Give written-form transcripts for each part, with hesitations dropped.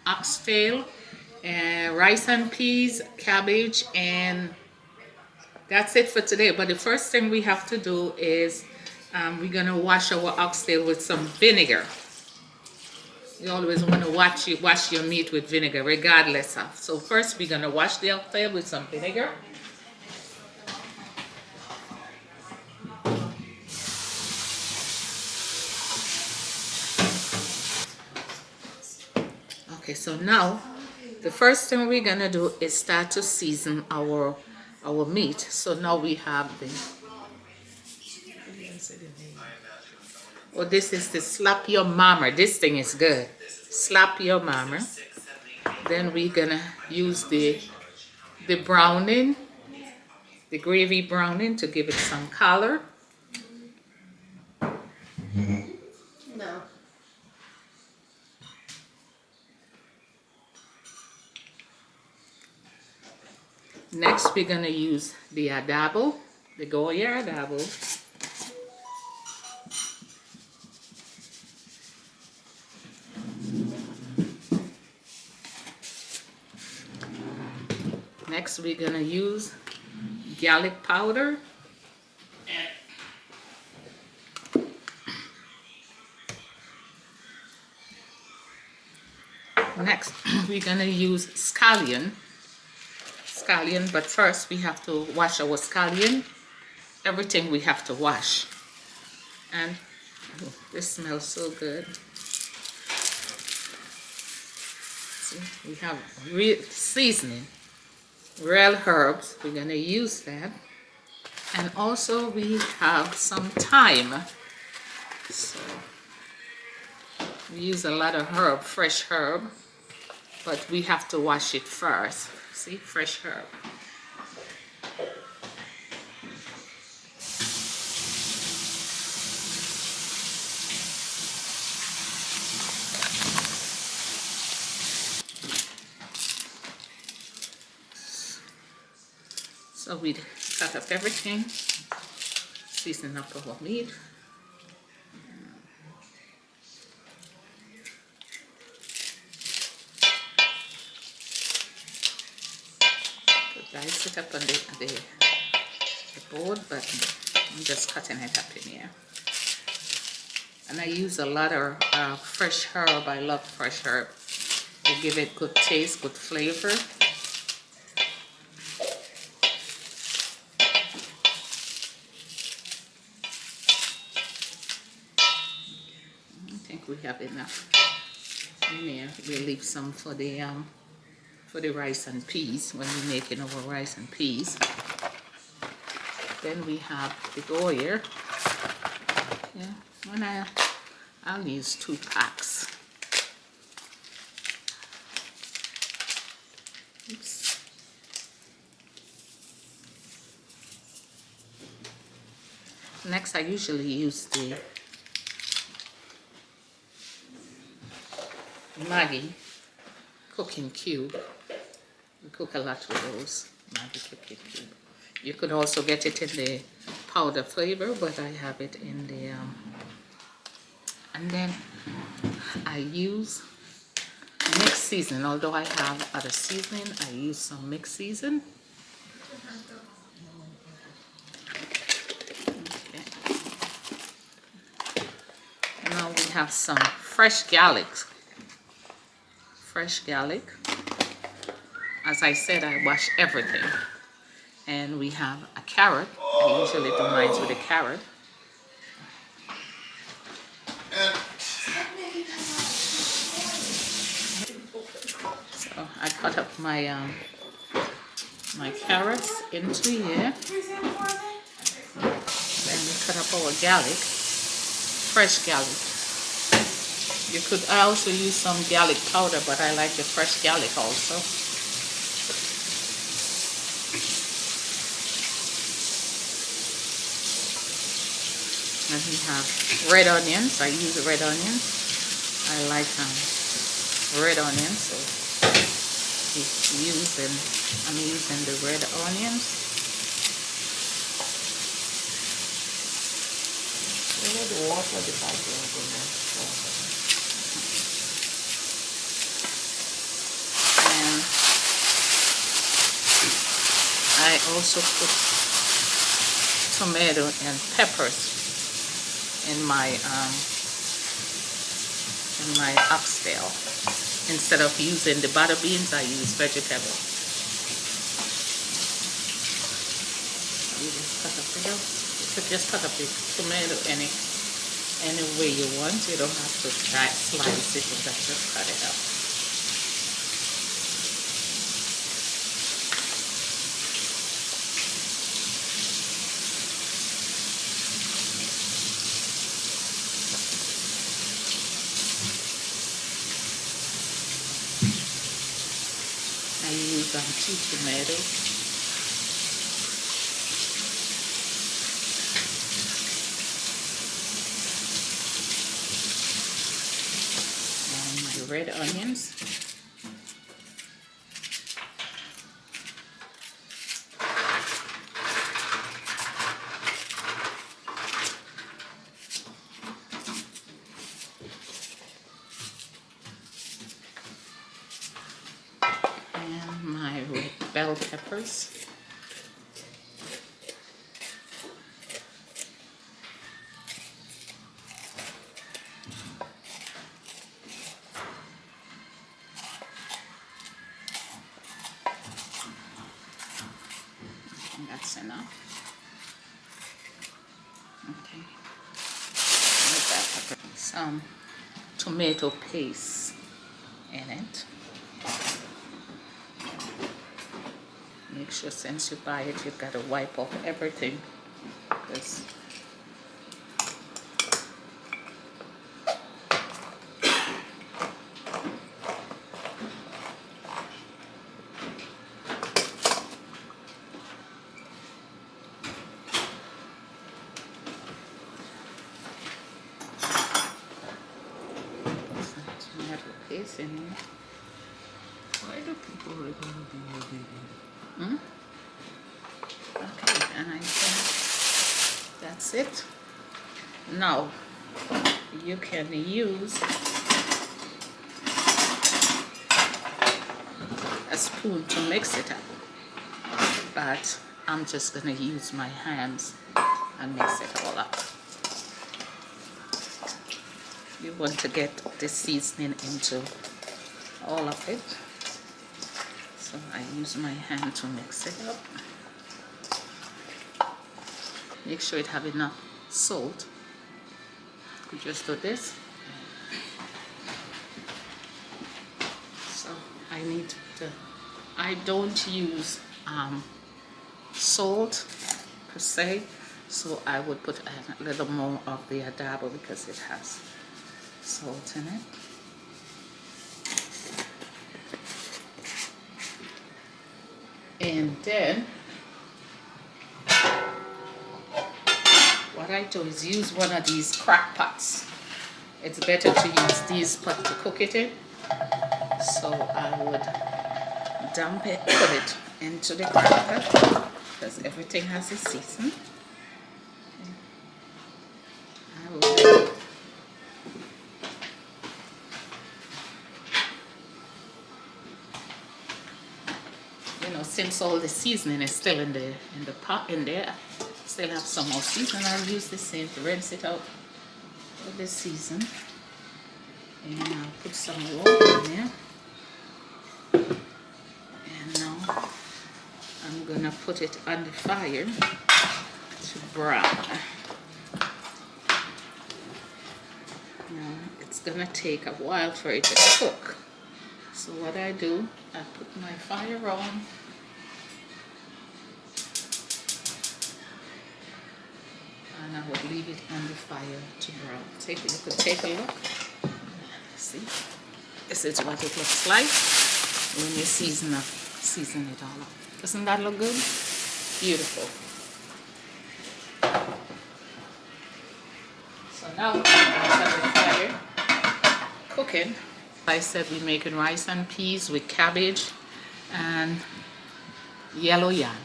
oxtail, and rice and peas, cabbage, and that's it for today. But the first thing we have to do is we're gonna wash our oxtail with some vinegar. You always want to wash your meat with vinegar, regardless of. So first, we're gonna wash the oxtail with some vinegar. Okay, so now the first thing we're gonna do is start to season our meat. So now we have the this is the slap your mama. This thing is good. Slap your mama. Then we're gonna use the browning, the gravy browning to give it some color. No. Next, we're gonna use the adabo, the Goya adabo. Next, we're gonna use garlic powder. Next, we're gonna use scallion. But first we have to wash our scallion. Everything we have to wash. And oh, this smells so good. See, we have real seasoning, real herbs. We're gonna use that. And also we have some thyme. So we use a lot of herb, fresh herb, but we have to wash it first. See, fresh herb. So we cut up everything, season up our meat. Dice it up on the board, but I'm just cutting it up in here. And I use a lot of fresh herb. I love fresh herb. They give it good taste, good flavor. I think we have enough in there. We'll leave some for the rice and peas when we're making our rice and peas. Then we have the Goya. Yeah, when I'll use 2 packs. Oops. Next, I usually use the Maggi cooking cube. We cook a lot with those Maggi cooking cube. You could also get it in the powder flavor, but I have it in the and then I use mixed seasoning. Although I have other seasoning, I use some mixed seasoning. Okay. Now we have some fresh garlic. Fresh garlic. As I said, I wash everything. And we have a carrot. I usually do mine with a carrot. So I cut up my my carrots into here. Then we cut up our garlic, fresh garlic. I also use some garlic powder, but I like the fresh garlic also. And we have red onions. I use red onions. I like red onions, so I'm using the red onions. The water, the background. also put tomato and peppers in my oxtail. Instead of using the butter beans, I use vegetable. You could just cut up the tomato any way you want. You don't have to slice it, you just cut it up. I use 2 tomatoes. And my red onions. And my red bell peppers. And that's enough. Okay. Red bell pepper. Some tomato paste in it. Make sure since you buy it, you've got to wipe off everything, because tomato paste in it. Why do people really do what they do? Okay, and I think that's it. Now you can use a spoon to mix it up, but I'm just gonna use my hands and mix it all up. You want to get the seasoning into all of it, so I use my hand to mix it up. Make sure it have enough salt. You just do this. So I don't use salt per se, so I would put a little more of the adobo because it has salt in it. And then what I do is use one of these crock pots. It's better to use these pots to cook it in. So I would dump it, put it into the crock pot, because everything has a season. I will, since all the seasoning is still in the pot in there, still have some more seasoning, I'll use the same to rinse it out with the season. And I'll put some water in there. And now I'm gonna put it on the fire to brown. Now it's gonna take a while for it to cook. So what I do, I put my fire on. And I would leave it on the fire to brown. You could take a look. See, this is what it looks like when you season it all up. Doesn't that look good? Beautiful. So now I'm on the fire cooking. I said we're making rice and peas with cabbage and yellow yam.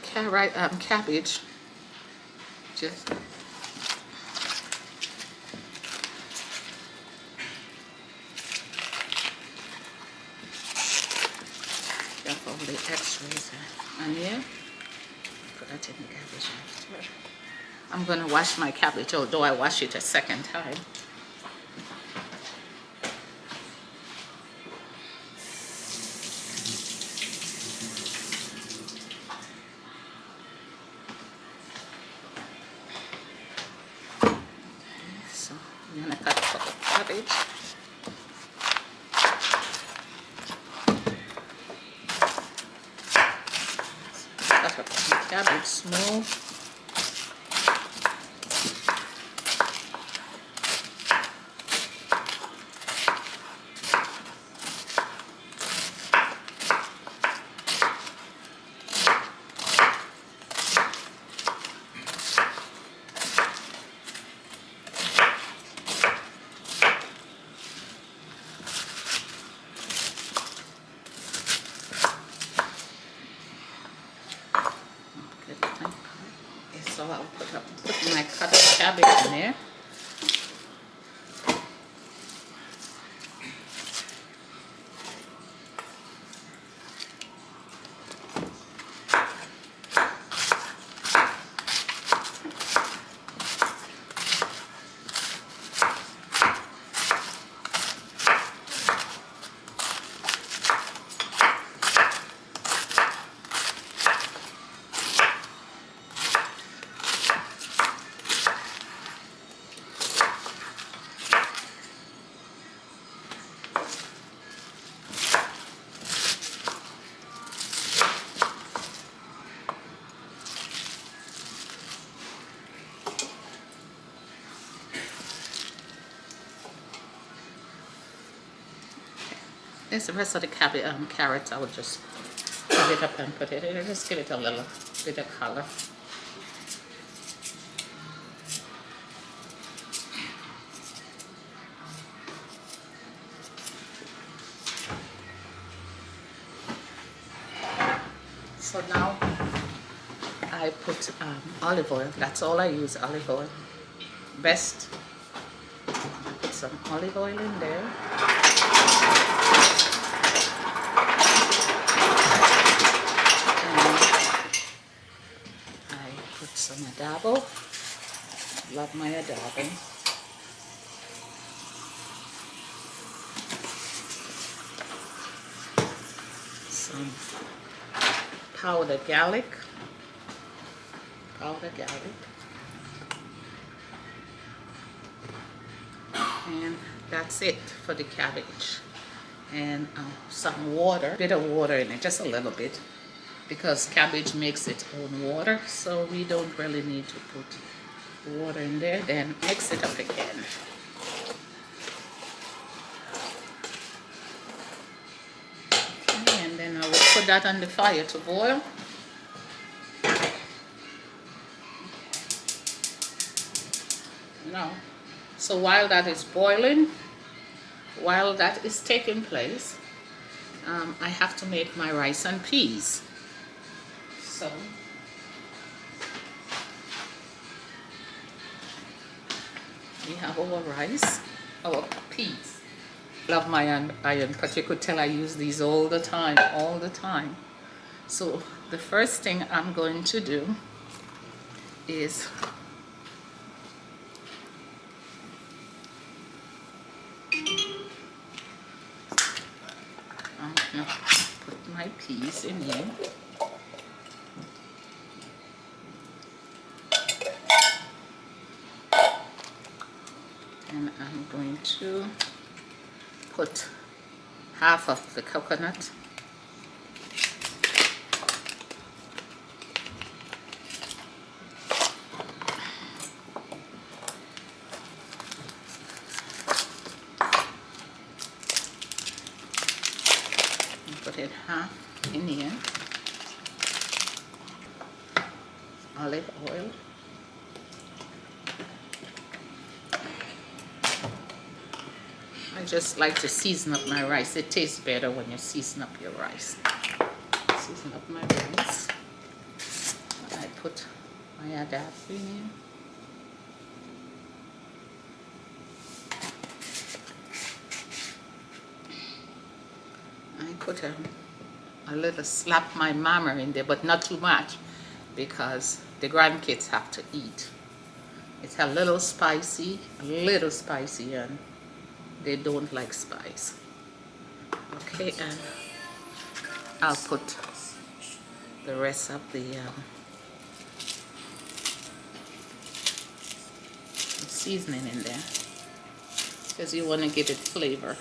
Cabbage. Just all the extras. And yeah, put that in the cabbage after. I'm going to wash my cabbage, although I wash it a second time. So I'm going to cut up the cabbage. Cut up the cabbage small. So I'll put my cut up cabbage in there. This the rest of the cabbage, carrots, I would just cut it up and put it in. Just give it a little bit of color. So now I put olive oil. That's all I use, olive oil. Best. Put some olive oil in there. Some adobo. Love my adobo. Some powdered garlic. And that's it for the cabbage. And some water, bit of water in it, just a little bit, because cabbage makes its own water, so we don't really need to put water in there. Then mix it up again. Okay, and then I will put that on the fire to boil. Now, so while that is boiling, while that is taking place, I have to make my rice and peas. So we have our rice, our peas. Love my iron pot. You could tell I use these all the time. So the first thing I'm going to do is I'm gonna put my peas in here. And I'm going to put half of the coconut. And put it half in here. Olive oil. I just like to season up my rice. It tastes better when you season up your rice. Season up my rice. I put my adobo in here. I put a little slap my mama in there, but not too much because the grandkids have to eat. It's a little spicy, and they don't like spice. Okay, and I'll put the rest of the seasoning in there because you want to give it flavor.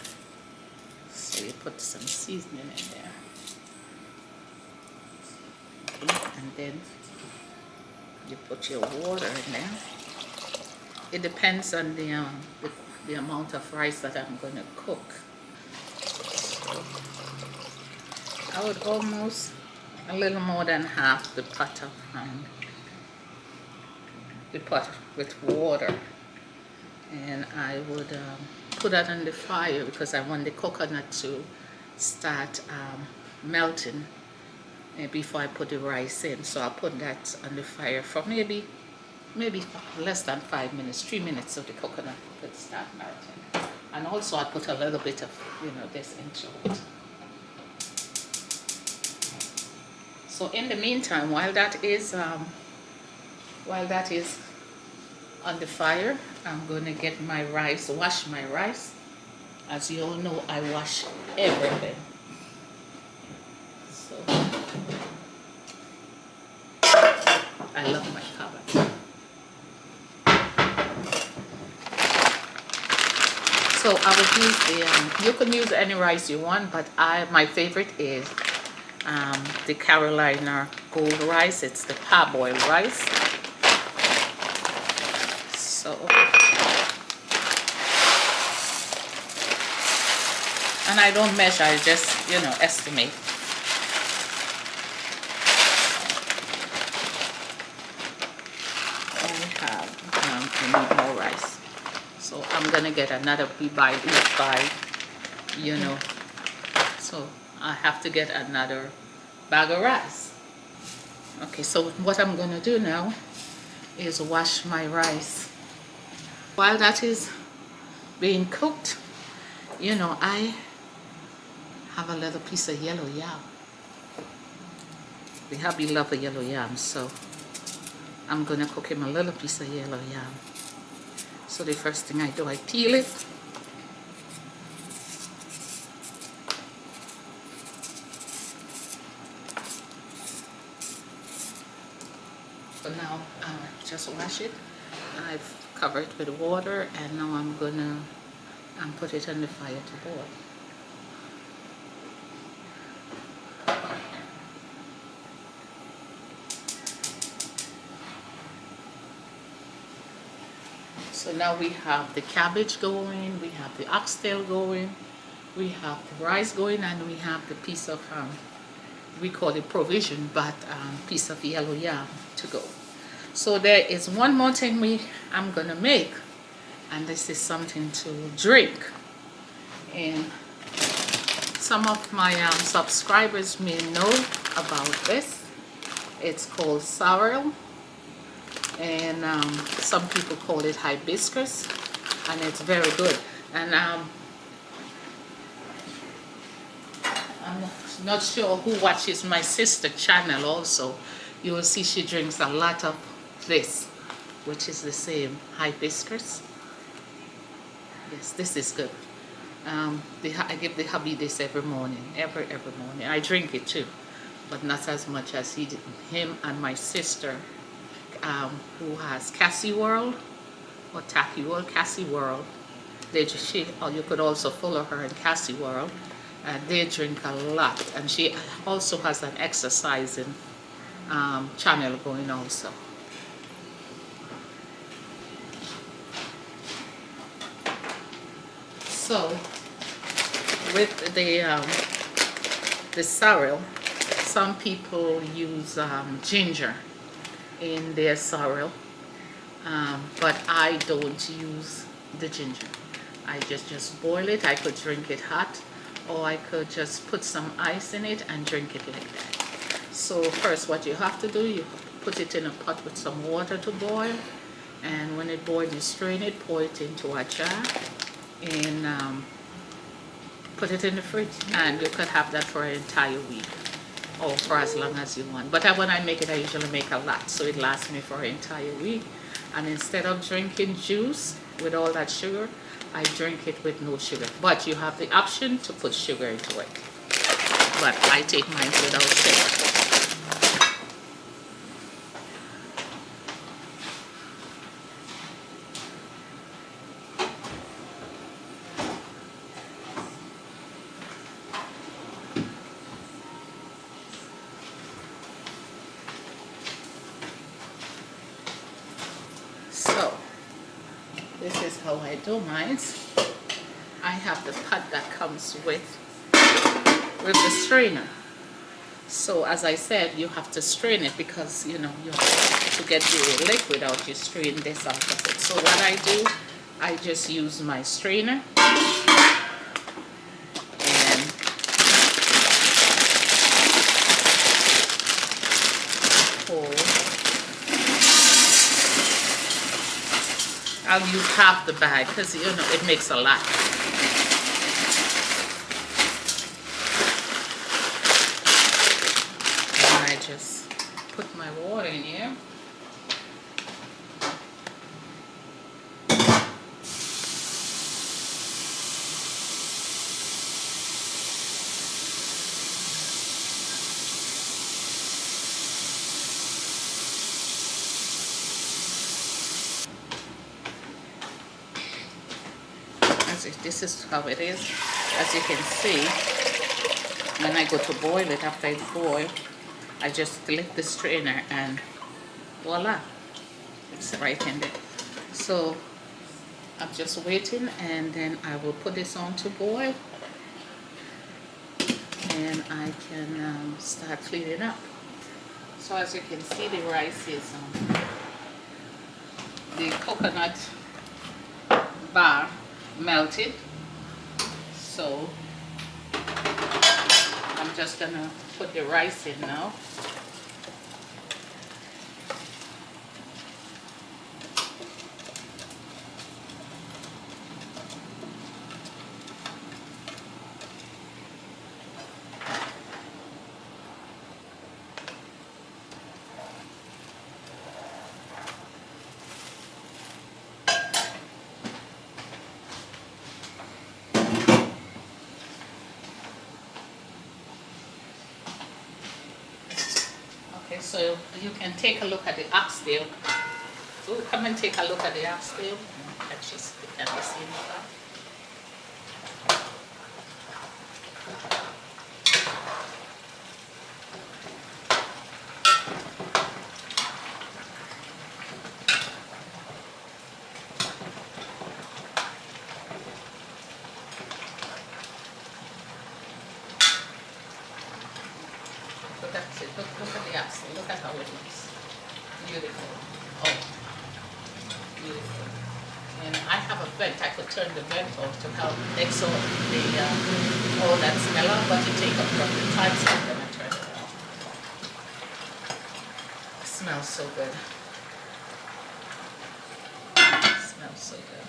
So you put some seasoning in there. Okay, and then you put your water in there. It depends on the amount of rice that I'm going to cook. So I would almost a little more than half the pot of the pot with water, and I would put that on the fire because I want the coconut to start melting before I put the rice in. So I'll put that on the fire for maybe less than 5 minutes, 3 minutes, so the coconut could start melting. And also I put a little bit of this into it. So in the meantime, while that is on the fire, I'm going to get my rice, wash my rice. As you all know, I wash everything. So I love my carrot. So I would use you can use any rice you want, but my favorite is the Carolina Gold rice. It's the parboiled rice. So, and I don't measure, I just, estimate. I need more rice. So I'm gonna get another each bag, So I have to get another bag of rice. Okay, so what I'm gonna do now is wash my rice. While that is being cooked, I have a little piece of yellow yam. The hubby loves a yellow yam, so I'm gonna cook him a little piece of yellow yam. So the first thing I do, I peel it. So now just wash it. I've covered it with water, and now I'm gonna put it on the fire to boil. So now we have the cabbage going, we have the oxtail going, we have the rice going, and we have the piece of we call it provision, but piece of yellow yam to go. So there is one more thing I'm gonna make, and this is something to drink. And some of my subscribers may know about this. It's called sorrel, and some people call it hibiscus, and it's very good. And I'm not sure who watches my sister channel also. You will see she drinks a lot of this, which is the same hibiscus. Yes, this is good. I give the hubby this every morning, every morning. I drink it too, but not as much as him and my sister, who has Cassie World or Tacky World, Cassie World. You could also follow her in Cassie World. They drink a lot, and she also has an exercising channel going also. So with the sorrel, some people use ginger in their sorrel, but I don't use the ginger. I just boil it. I could drink it hot, or I could just put some ice in it and drink it like that. So first what you have to do, you put it in a pot with some water to boil, and when it boils, you strain it, pour it into a jar, and put it in the fridge, and you could have that for an entire week. or for as long as you want. But when I make it, I usually make a lot, so it lasts me for an entire week. And instead of drinking juice with all that sugar, I drink it with no sugar. But you have the option to put sugar into it. But I take mine without sugar. So, this is how I do mine. I have the pot that comes with the strainer. So as I said, you have to strain it because you know you have to get the liquid out. You strain this out of it. So what I do, I just use my strainer and pour. I'll use half the bag because you know it makes a lot. And I just put my water in here. This is how it is. As you can see, when I go to boil it, after it's boiled, I just lift the strainer and voila, it's right in there. So I'm just waiting, and then I will put this on to boil, and I can start cleaning up. So as you can see, the rice is the coconut bar melted. So I'm just gonna put the rice in now. Okay, so you can take a look at the oxtail. So come and take a look at the oxtail. That's just can be seen that. So that's it. Look at the oxtail. Look at how it looks. Beautiful. Oh, beautiful. And I have a vent. I could turn the vent off to help exhaust the all that smell out, but you take up from the time, so I'm gonna turn it off. It smells so good. It smells so good.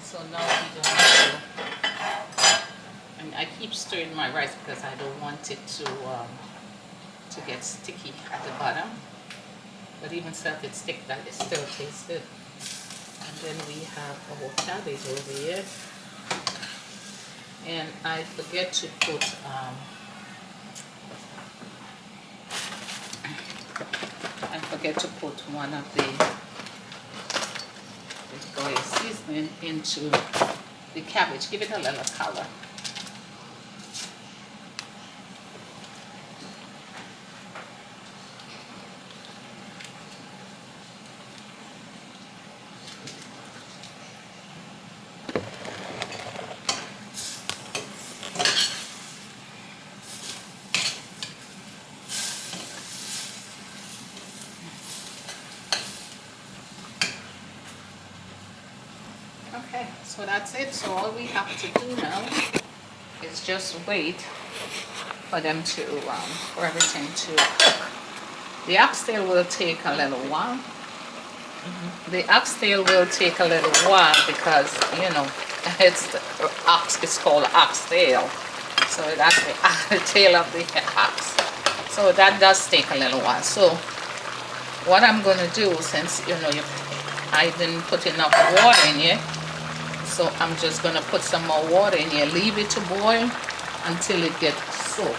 So now we don't have to, and I keep stirring my rice because I don't want it to get sticky at the bottom. But even so, if it's thick, that it still tastes good. And then we have our cabbage over here. And I forget to put one of the garlic seasoning into the cabbage. Give it a little color. Okay, so that's it. So all we have to do now is just wait for them to, for everything to cook. The oxtail will take a little while. The oxtail will take a little while because, you know, it's called oxtail. So that's the tail of the ox. So that does take a little while. So what I'm gonna do, since I didn't put enough water in here, so I'm just gonna put some more water in here, leave it to boil until it gets soaked.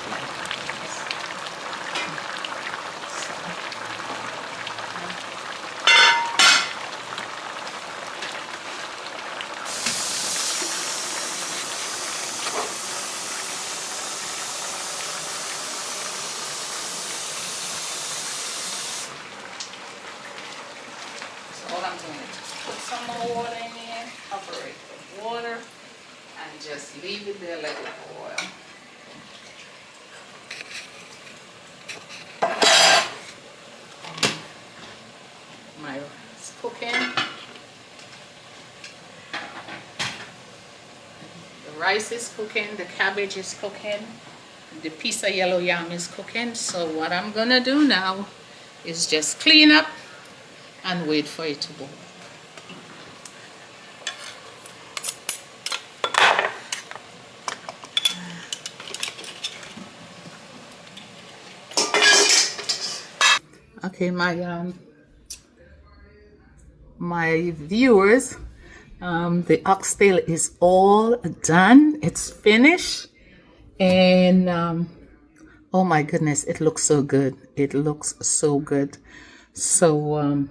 So all I'm doing is just put some more water in here, cover it with water, and just leave it there, let it boil. My rice cooking. The rice is cooking, the cabbage is cooking, the piece of yellow yam is cooking. So what I'm gonna do now is just clean up and wait for it to boil. Okay, my viewers, the oxtail is all done. It's finished, and oh my goodness, it looks so good. It looks so good. So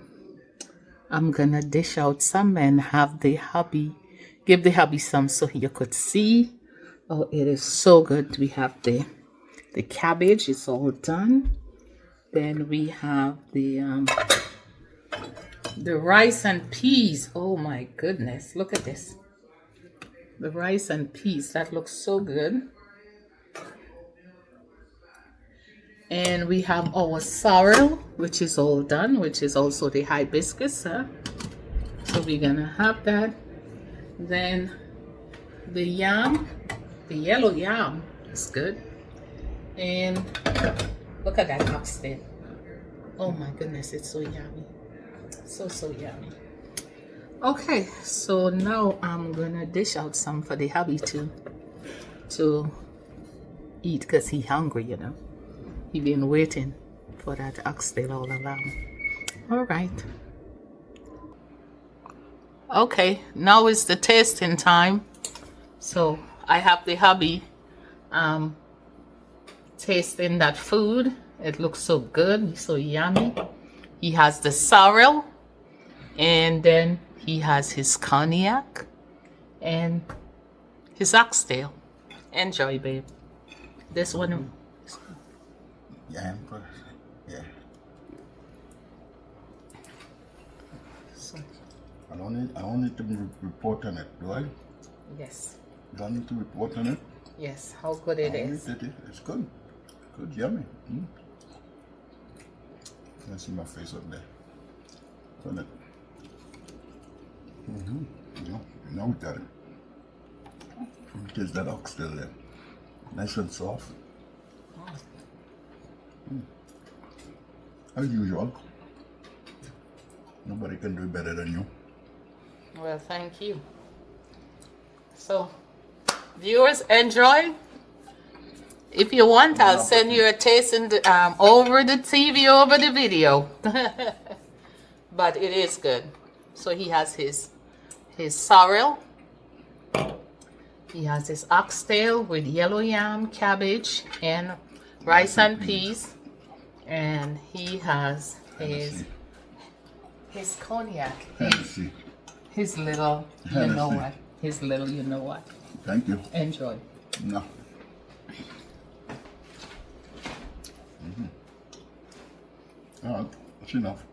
I'm gonna dish out some and have the hubby, give the hubby some so you could see. Oh, it is so good. We have the cabbage. It's all done. Then we have the rice and peas. Oh my goodness, look at this. The rice and peas, that looks so good. And we have our sorrel, which is all done, which is also the hibiscus. So we're gonna have that. Then the yam, the yellow yam is good. And look at that oxtail. Oh my goodness, it's so yummy. So yummy. Okay, so now I'm gonna dish out some for the hubby to eat, because he hungry, He been waiting for that oxtail all along. All right. Okay, now is the tasting time. So I have the hubby tasting that food. It looks so good, so yummy. He has the sorrel, and then he has his cognac and his oxtail. Enjoy, babe. This one. Yeah, yeah. So, I don't need to report on it, do I? yes. Do I need to report on it? Yes, how good it is. It's good. Good, yummy. Let's see my face up there. Isn't it? Now we got it. Taste that oxtail there. Nice and soft. As usual. Nobody can do it better than you. Well, thank you. So, viewers, enjoy. If you want, I'll send you a tasting over the TV, over the video. But it is good. So he has his sorrel. He has his oxtail with yellow yam, cabbage, and rice and peas. And he has his cognac. His little, you know what. His little, you know what. Thank you. Enjoy. No. All right, that's enough.